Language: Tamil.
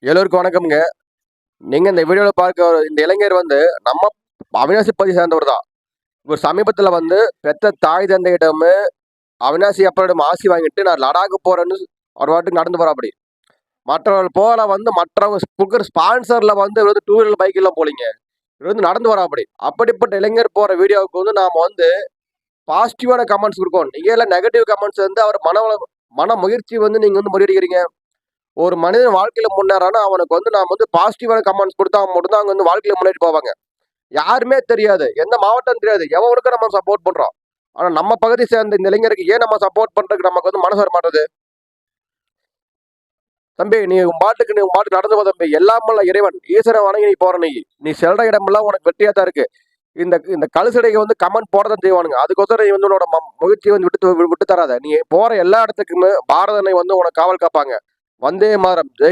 எல்லோருக்கும் வணக்கம்ங்க. நீங்க இந்த வீடியோல பார்க்க இந்த இளைஞர் வந்து நம்ம அவினாசி பகுதியை சேர்ந்தவர் தான். இவர் சமீபத்தில வந்து பெத்த தாய் தந்தையிடம் அவினாசி அப்பனிடம் ஆசி வாங்கிட்டு நான் லடாக் போறேன்னு ஒரு பாட்டுக்கு நடந்து போறாப்படி. மற்றவர்கள் போல வந்து மற்றவங்க குடுக்குற ஸ்பான்சர்ல வந்து இவர் வந்து 2 வீலர் பைக்ல போலீங்க. இவர் வந்து நடந்து வராப்படி. அப்படிப்பட்ட இளைஞர் போற வீடியோவுக்கு வந்து நாம வந்து பாசிட்டிவான கமெண்ட்ஸ் குடுக்கோணும். நீங்க எல்லாம் நெகட்டிவ் கமெண்ட்ஸ் வந்து அவர் மன முயற்சி வந்து நீங்க வந்து முறியடிக்கிறீங்க. ஒரு மனிதன் வாழ்க்கையில முன்னேறானா, அவனுக்கு வந்து நாம வந்து பாசிட்டிவான கமெண்ட்ஸ் குடுத்தா மட்டும் தான் அவங்க வந்து வாழ்க்கையில முன்னேறி போவாங்க. யாருமே தெரியாது. எந்த மாவட்டம் தெரியாது. எவனுக்கும் நம்ம சப்போர்ட் பண்றோம். ஆனா நம்ம பகுதிய சேர்ந்த இந்த இளைஞருக்கு ஏன் நம்ம சப்போர்ட் பண்றதுக்கு நமக்கு வந்து மனசு வர மாட்டேது? தம்பி நீ உன் பாட்டுக்கு நடந்து போ தம்பி. எல்லாம் வல்ல இறைவன், ஈசனை வணங்கி நீ போற நீ. நீ செல்ற இடமெல்லாம் உனக்கு வெற்றியா தான் இருக்கு. இந்த இந்த கழுசடைக்கு வந்து கமெண்ட் போட தான் செய்வானுங்க. அதுக்கோசரம் நீ வந்து உன்னோட முயற்சிய வந்து விட்டு தராத. நீ போற எல்லா இடத்துக்குமே பாரத அன்னை வந்து உனக்கு காவல் காப்பாங்க. வந்தே மாதரம். ஜெய்